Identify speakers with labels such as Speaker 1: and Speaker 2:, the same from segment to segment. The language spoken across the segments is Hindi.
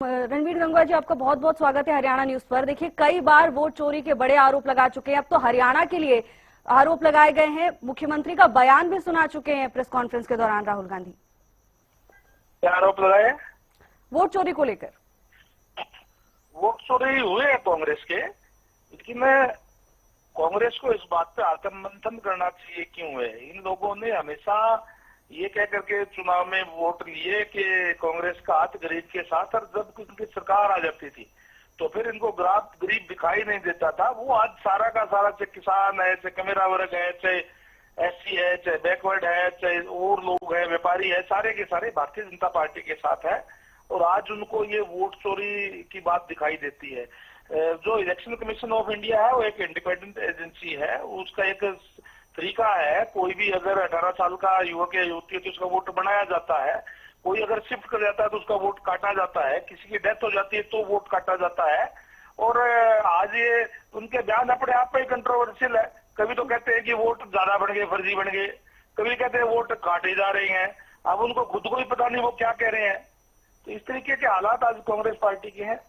Speaker 1: रणवीर गंगवा जी, आपका बहुत बहुत स्वागत है हरियाणा न्यूज पर। देखिए, कई बार वोट चोरी के बड़े आरोप लगा चुके हैं। अब तो हरियाणा के लिए आरोप लगाए गए हैं। मुख्यमंत्री का बयान भी सुना चुके हैं प्रेस कॉन्फ्रेंस के दौरान राहुल गांधी।
Speaker 2: क्या आरोप लगाए?
Speaker 1: वोट चोरी को लेकर।
Speaker 2: वोट चोरी हुए हैं कांग्रेस के, लेकिन कांग्रेस को इस बात पे आत्ममंथन करना चाहिए क्यों है। इन लोगों ने हमेशा ये कह करके चुनाव में वोट लिए कि कांग्रेस का हाथ गरीब के साथ, और जब उनकी सरकार आ जाती थी तो फिर इनको गरीब दिखाई नहीं देता था। वो आज सारा का सारा, चाहे किसान है, चाहे कमेरा वर्ग है, चाहे एससी है, चाहे बैकवर्ड है, चाहे और लोग है, व्यापारी है, सारे के सारे भारतीय जनता पार्टी के साथ है। और आज उनको ये वोट चोरी की बात दिखाई देती है। जो इलेक्शन कमीशन ऑफ इंडिया है वो एक इंडिपेंडेंट एजेंसी है, उसका एक तरीका है। कोई भी अगर 18 साल का युवक या युवती है तो उसका वोट बनाया जाता है। कोई अगर शिफ्ट कर जाता है तो उसका वोट काटा जाता है। किसी की डेथ हो जाती है तो वोट काटा जाता है। और आज ये उनके बयान अपने आप में कंट्रोवर्शियल है। कभी तो कहते हैं कि वोट ज्यादा बन गए, फर्जी बन गए, कभी कहते हैं वोट काटे जा रहे हैं। अब उनको खुद को ही पता नहीं वो क्या कह रहे हैं। तो इस तरीके के हालात आज कांग्रेस पार्टी के हैं।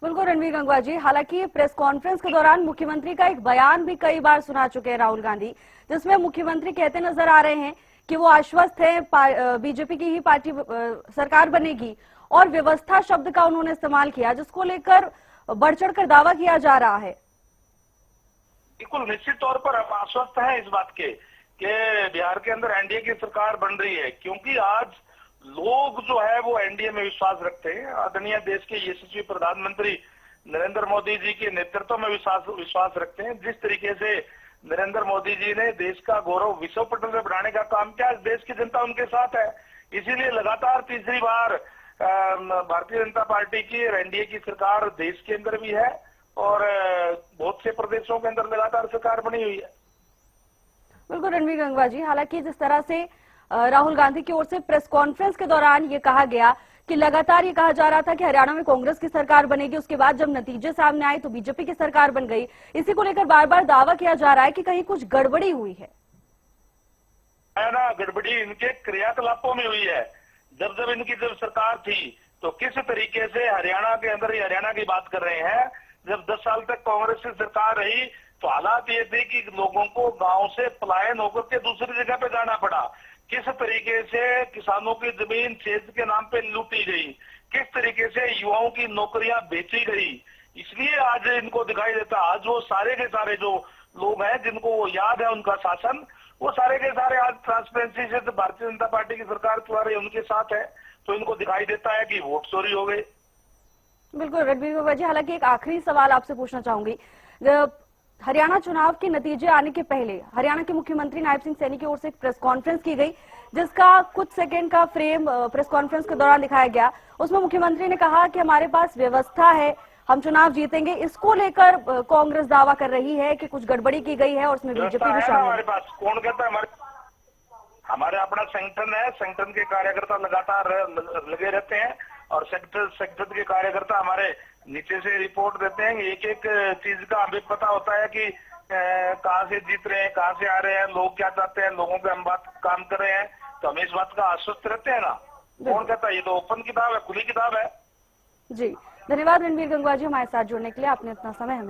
Speaker 1: बिल्कुल रणवीर गंगवा जी, हालांकि प्रेस कॉन्फ्रेंस के दौरान मुख्यमंत्री का एक बयान भी कई बार सुना चुके हैं राहुल गांधी, जिसमें मुख्यमंत्री कहते नजर आ रहे हैं कि वो आश्वस्त है बीजेपी की ही पार्टी सरकार बनेगी, और व्यवस्था शब्द का उन्होंने इस्तेमाल किया, जिसको लेकर बढ़ चढ़कर दावा किया जा रहा है।
Speaker 2: बिल्कुल निश्चित तौर पर हम आश्वस्त हैं इस बात के कि बिहार के अंदर एनडीए की सरकार बन रही है, क्योंकि आज लोग जो है वो एनडीए में विश्वास रखते हैं। आदरणीय देश के यशस्वी प्रधानमंत्री नरेंद्र मोदी जी के नेतृत्व में विश्वास रखते हैं। जिस तरीके से नरेंद्र मोदी जी ने देश का गौरव विश्व पटल में बढ़ाने का काम किया, देश की जनता उनके साथ है। इसीलिए लगातार तीसरी बार भारतीय जनता पार्टी की एनडीए की सरकार देश के अंदर भी है और बहुत से प्रदेशों के अंदर लगातार सरकार बनी हुई है।
Speaker 1: बिल्कुल रणवीर गंगवा जी, हालांकि जिस तरह से राहुल गांधी की ओर से प्रेस कॉन्फ्रेंस के दौरान ये कहा गया कि लगातार ये कहा जा रहा था कि हरियाणा में कांग्रेस की सरकार बनेगी, उसके बाद जब नतीजे सामने आए तो बीजेपी की सरकार बन गई। इसी को लेकर बार बार दावा किया जा रहा है कि कहीं कुछ गड़बड़ी हुई है
Speaker 2: ना। गड़बड़ी इनके क्रियाकलापों में हुई है। जब इनकी सरकार थी तो किस तरीके से हरियाणा के अंदर, ही हरियाणा की बात कर रहे हैं, जब 10 साल तक कांग्रेस की सरकार रही तो हालात ये थे कि लोगों को गांव से पलायन होकर के दूसरी जगह पे जाना पड़ा। किस तरीके से किसानों की जमीन क्षेत्र के नाम पे लूटी गई, किस तरीके से युवाओं की नौकरियां बेची गई। इसलिए आज इनको दिखाई देता, आज वो सारे के सारे जो लोग हैं जिनको वो याद है उनका शासन, वो सारे के सारे आज ट्रांसपेरेंसी से तो भारतीय जनता पार्टी की सरकार चला रही है, उनके साथ है। तो इनको दिखाई देता है कि वोट चोरी हो गई।
Speaker 1: बिल्कुल रणवीर गंगवा जी, हालांकि एक आखिरी सवाल आपसे पूछना चाहूंगी। हरियाणा चुनाव के नतीजे आने के पहले हरियाणा के मुख्यमंत्री नायब सिंह सैनी की ओर से एक प्रेस कॉन्फ्रेंस की गई, जिसका कुछ सेकंड का फ्रेम प्रेस कॉन्फ्रेंस के दौरान दिखाया गया। उसमें मुख्यमंत्री ने कहा कि हमारे पास व्यवस्था है, हम चुनाव जीतेंगे। इसको लेकर कांग्रेस दावा कर रही है कि कुछ गड़बड़ी की गई है और उसमें बीजेपी भी शामिल है।
Speaker 2: हमारे पास कौन कहता है? हमारे अपना संगठन है, संगठन के कार्यकर्ता लगातार लगे रहते हैं और संगठन के कार्यकर्ता हमारे नीचे से रिपोर्ट देते हैं। एक एक चीज का हमें पता होता है कि कहाँ से जीत रहे हैं, कहाँ से आ रहे हैं, लोग क्या चाहते हैं, लोगों पे हम बात काम कर रहे हैं, तो हम इस बात का आश्वस्त रहते हैं ना। कौन कहता है? ये तो ओपन किताब है, खुली किताब है।
Speaker 1: जी, धन्यवाद रणवीर गंगवा जी हमारे साथ जुड़ने के लिए। आपने इतना समय हमें